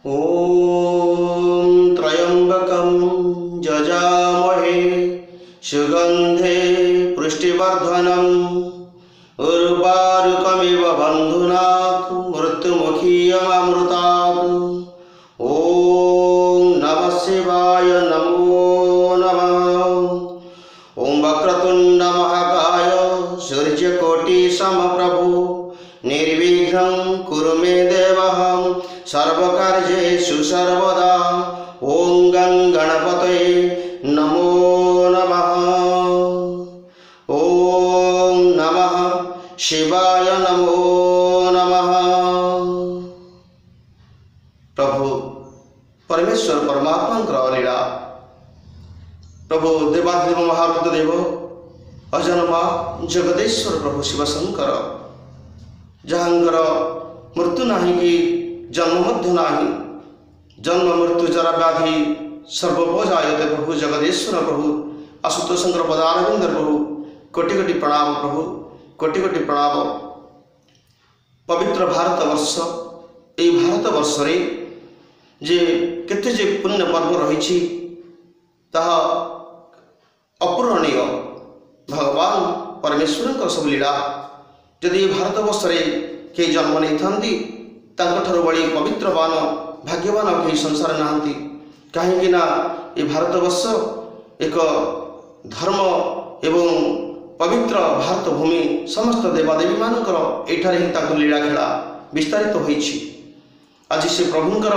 ॐ त्र्यम्बकं यजामहे सुगन्धे पुष्टिवर्धनम् उर्वारुकमिव बन्धुनाथ मृत्युमुखीयमृतात्। ॐ नमः शिवाय नमो नमः। ॐ वक्रतुण्ड महाकाय सूर्यकोटिसमप्रभु निर्विघ्नं कुरु मे देवः सर्वकार्येषु सर्वदा। ॐ गं गणपतये नमो नमः। ॐ नमः शिवाय नमो नमः। प्रभु परमेश्वर परमात्मा लीला। प्रभु देवादेव महारुद्रदेव अजन्मा जगदेश्वर प्रभु शिवशंकर जहाँकर मृत्यु नाही कि जन्म मध्य नाही, जन्म मृत्यु जरा व्याधि सर्वोपजायते प्रभु जगदेश्वर प्रभु आशुतोषंकर पदारविंद प्रभु कोटि कोटि प्रणाम प्रभु, कोटि कोटि प्रणाम। पवित्र भारत वर्ष, ये भारत वर्ष रे जे केते जे पुण्य पर्व रही ताहा अपूरणीय भगवान परमेश्वर सब लीला। जदि भारत वर्ष रे के जन्म नहीं थांती तांको बड़ी पवित्रवान भाग्यवान कहीं संसार नहांती। कहीं ना ये भारत वर्ष एक धर्म एवं पवित्र भारत भूमि समस्त देवादेवी मानकर एठारे ही ताको लीला खेला विस्तारित होईछि। आज से प्रभुंकर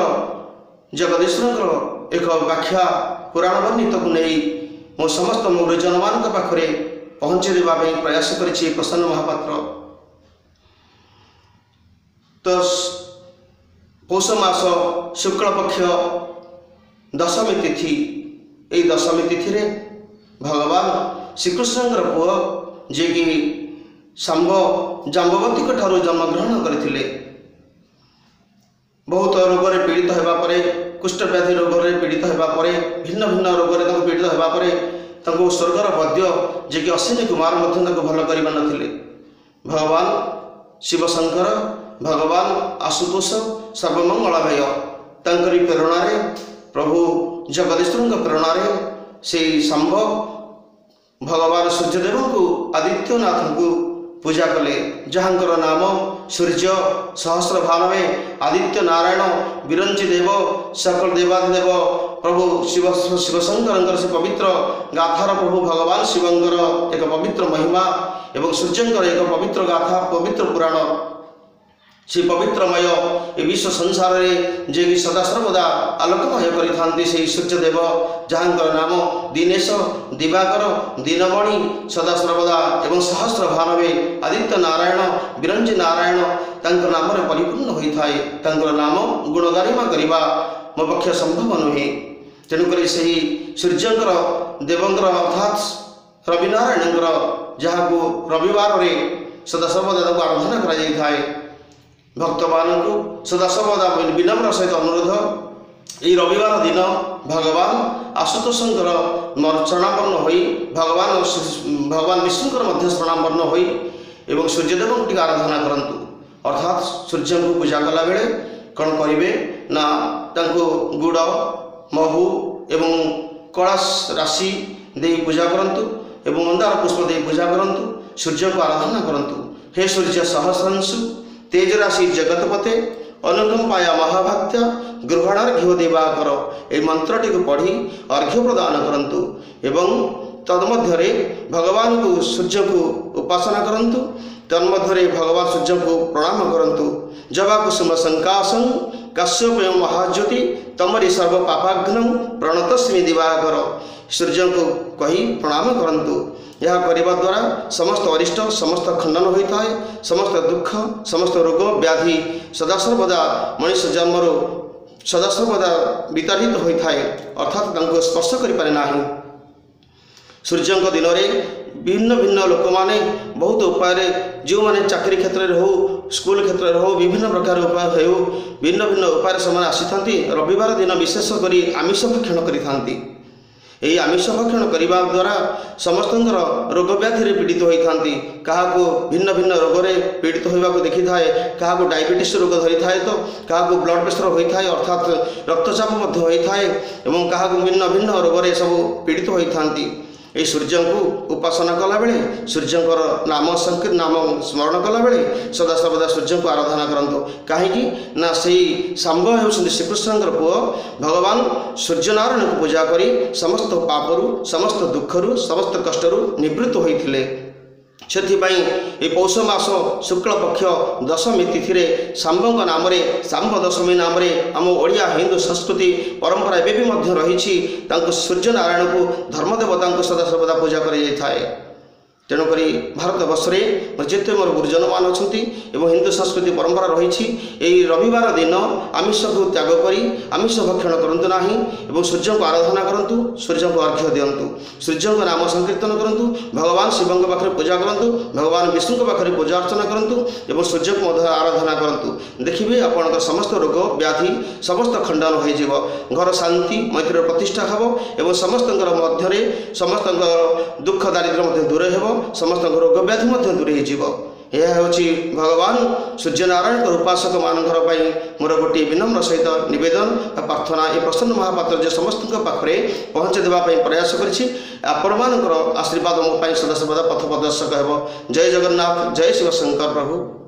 जगदीश्वरंकर एक व्याख्या पुराण वर्णित को नहीं मो समस्त मो गुरुजन मान पाखरे पहुँचे देवा प्रयास करिछि प्रसन्न महापात्र। तो पौष मास शुक्ल पक्ष दशमी तिथि, ये दशमी तिथि रे भगवान श्रीकृष्ण पुओ जे कि सांब जाम्बवती ठारू जन्मग्रहण करथिले। बहुत रोग रे पीड़ित होगा परे, कुष्ठव्याधि रोग रे पीड़ित होगा परे, भिन्न भिन्न रोग रे पीड़ित होगा परे तांको स्वर्गर पद्य जे कि अश्विनी कुमार मध्य भल कर नथिले। भगवान शिवशंकर भगवान आशुतोष सर्वमंगलमय तांकरी प्रेरणा रे प्रभु जगदीश्वर प्रेरणा रे से सांब भगवान सूर्यदेव को आदित्यनाथ को पूजा कले, जहाँकर नाम सूर्य सहस्र भानवे आदित्य नारायण विरंची देव सकल देवादिदेव प्रभु शिवशंकर से पवित्र गाथार प्रभु भगवान शिवंकर एक पवित्र महिमा एवं सूर्यंकर एक पवित्र गाथा पवित्र पुराण से पवित्रमय ये विश्व संसार रे जे कि सदा सर्वदा आलोकमय करि से सूर्यदेव जहाँकर नाम दिनेश दिवाकर दिनमणि सदा सर्वदा एवं सहस्र भानवे आदित्य नारायण विरंजी नारायण तांकर नाम रे परिपूर्ण होता है। तांकर नाम गुणगारिमा करवा मो पक्ष संभव नुहे। तेणुक सूर्यंकर देवंकर अर्थात रविनारायणकर जहाँ को रविवार रे सदा सर्वदा आराधना करा भक्त मानू सदा सर्वदा विनम्र सहित अनुरोध ये रविवार दिन भगवान आशुतोषंकर शरणापन्न होई भगवान विष्णुकर मध्य शरणापन्न होई एवं सूर्यदेव को टी आराधना करंतु। अर्थात सूर्य को पूजा कला बेले कौन करेंगे ना तांको गुड़ महू एवं कलश राशि दे पूजा करंतु एवं मंदार पुष्प दे पूजा करंतु, सूर्य को आराधना करंतु। हे सूर्य सहस्रांशु तेज राशि जगतपते अनुगम पाया महाभक्त्या गृहणार्घ्य दिवाकर ये मंत्रटी को पढ़ी अर्घ्य प्रदान करंतु एवं तन्मध्य भगवान को सूर्य को उपासना करंतु। तन्मध्य भगवान सूर्य को प्रणाम करंतु। जवा कुसुम संकाशं कश्यप महाज्योति तमरी सर्व पापाघ्नं प्रणतस्मि दिवाकर सूर्य को कही प्रणाम करंतु। यह करने द्वारा समस्त अरिष्ट समस्त खंडन होता है, समस्त दुख समस्त रोग व्याधि सदा सर्वदा मनुष्य जन्म सदा सर्वदा विताड़ित होता है, अर्थात स्पर्श करें ना। सूर्य दिन में भिन्न भिन्न लोक मैंने बहुत उपाय जो मैंने चाकरी क्षेत्र में हो स्कूल क्षेत्र में हो विभिन्न प्रकार उपाय हो भिन्न भिन्न उपाय से आसी था। रविवार दिन विशेषकर आमिष भक्षण करी ଏହି ଆମିଷ ଭକ୍ଷଣ କରିବା ଦ୍ୱାରା ସମସ୍ତଙ୍କର ରୋଗ ବ୍ୟାଧିରେ ପୀଡ଼ିତ ହୋଇଥାନ୍ତି। କାହାକୁ ଭିନ୍ନ ଭିନ୍ନ ରୋଗରେ ପୀଡ଼ିତ ହେବାକୁ ଦେଖିଥାଏ। କାହାକୁ ଡାଇବେଟିସ୍ ରୋଗ ଧରିଥାଏ ତ କାହାକୁ ବ୍ଲଡ଼ ପ୍ରେସର ହୋଇଥାଏ ଅର୍ଥାତ୍ ରକ୍ତଚାପ ମଧ୍ୟ ହୋଇଥାଏ ଏବଂ କାହାକୁ ଭିନ୍ନ ଭିନ୍ନ ରୋଗରେ ସବୁ ପୀଡ଼ିତ ହୋଇଥାନ୍ତି। এই ସୂର୍ଯ୍ୟଙ୍କୁ ଉପାସନା କଲାବେଳେ ସୂର୍ଯ୍ୟଙ୍କର ନାମ ସ୍ମରଣ କଲାବେଳେ ସଦାସର୍ବଦା ସୂର୍ଯ୍ୟଙ୍କୁ ଆରାଧନା କରନ୍ତୁ। କାହିଁକି ନା ସେହି ଶାମ୍ବ ହେଉଛନ୍ତି ଶ୍ରୀକୃଷ୍ଣଙ୍କର ପୁଅ। ଭଗବାନ ସୂର୍ଯ୍ୟନାରାୟଣଙ୍କୁ ପୂଜା କରି ସମସ୍ତ ପାପରୁ ସମସ୍ତ ଦୁଃଖରୁ ସମସ୍ତ କଷ୍ଟରୁ ନିବୃତ୍ତ ହୋଇଥିଲେ। ସେଥିପାଇଁ ଏ ପୌଷ ମାସ ଶୁକ୍ଳପକ୍ଷ ଦଶମୀ ତିଥିରେ ଶାମ୍ବଙ୍କ ନାମରେ ଶାମ୍ବ ଦଶମୀ ନାମରେ ଆମ ଓଡ଼ିଆ ହିନ୍ଦୁ ସଂସ୍କୃତି ପରମ୍ପରା ଏବେ ବି ମଧ୍ୟ ରହିଛି। ତାଙ୍କୁ ସୂର୍ଯ୍ୟନାରାୟଣଙ୍କୁ ଧର୍ମଦେବତାଙ୍କୁ ସଦାସର୍ବଦା ପୂଜା କରାଯାଇଥାଏ। ତେଣୁକରି ଭାରତବର୍ଷରେ ଯେତେ ମୋର ଗୁରୁଜନମାନେ ଅଛନ୍ତି ଏବଂ ହିନ୍ଦୁ ସଂସ୍କୃତି ପରମ୍ପରା ରହିଛି, ଏହି ରବିବାର ଦିନ ଆମିଷକୁ ତ୍ୟାଗ କରି ଆମିଷ ଭକ୍ଷଣ କରନ୍ତୁ ନାହିଁ ଏବଂ ସୂର୍ଯ୍ୟଙ୍କୁ ଆରାଧନା କରନ୍ତୁ, ସୂର୍ଯ୍ୟଙ୍କୁ ଅର୍ଘ୍ୟ ଦିଅନ୍ତୁ, ସୂର୍ଯ୍ୟଙ୍କ ନାମ ସଂକୀର୍ତ୍ତନ କରନ୍ତୁ, ଭଗବାନ ଶିବଙ୍କ ପାଖରେ ପୂଜା କରନ୍ତୁ, ଭଗବାନ ବିଷ୍ଣୁଙ୍କ ପାଖରେ ପୂଜା ଅର୍ଚ୍ଚନା କରନ୍ତୁ ଏବଂ ସୂର୍ଯ୍ୟଙ୍କୁ ମଧ୍ୟ ଆରାଧନା କରନ୍ତୁ। ଦେଖିବେ ଆପଣଙ୍କର ସମସ୍ତ ରୋଗ ବ୍ୟାଧି ସମସ୍ତ ଖଣ୍ଡନ ହୋଇଯିବ, ଘର ଶାନ୍ତି ମୈତ୍ରୀର ପ୍ରତିଷ୍ଠା ହେବ ଏବଂ ସମସ୍ତଙ୍କର ମଧ୍ୟରେ ସମସ୍ତଙ୍କର ଦୁଃଖ ଦାରିଦ୍ର୍ୟ ମଧ୍ୟ ଦୂର ହେବ, ସମସ୍ତଙ୍କ ରୋଗ ବ୍ୟାଧି ମଧ୍ୟ ଦୂର ହୋଇଯିବ। ଏହା ହେଉଛି ଭଗବାନ ସୂର୍ଯ୍ୟନାରାୟଣଙ୍କ ଉପାସକମାନଙ୍କର ପାଇଁ ମୋର ଗୋଟିଏ ବିନମ୍ର ସହିତ ନିବେଦନ ବା ପ୍ରାର୍ଥନା। ଏ ପ୍ରସନ୍ନ ମହାପାତ୍ର ଯେ ସମସ୍ତଙ୍କ ପାଖରେ ପହଞ୍ଚାଇ ଦେବା ପାଇଁ ପ୍ରୟାସ କରିଛି, ଆପଣମାନଙ୍କର ଆଶୀର୍ବାଦ ମୋ ପାଇଁ ସଦାସର୍ବଦା ପଥ ପ୍ରଦର୍ଶକ ହେବ। ଜୟ ଜଗନ୍ନାଥ, ଜୟ ଶିବ ଶଙ୍କର ପ୍ରଭୁ।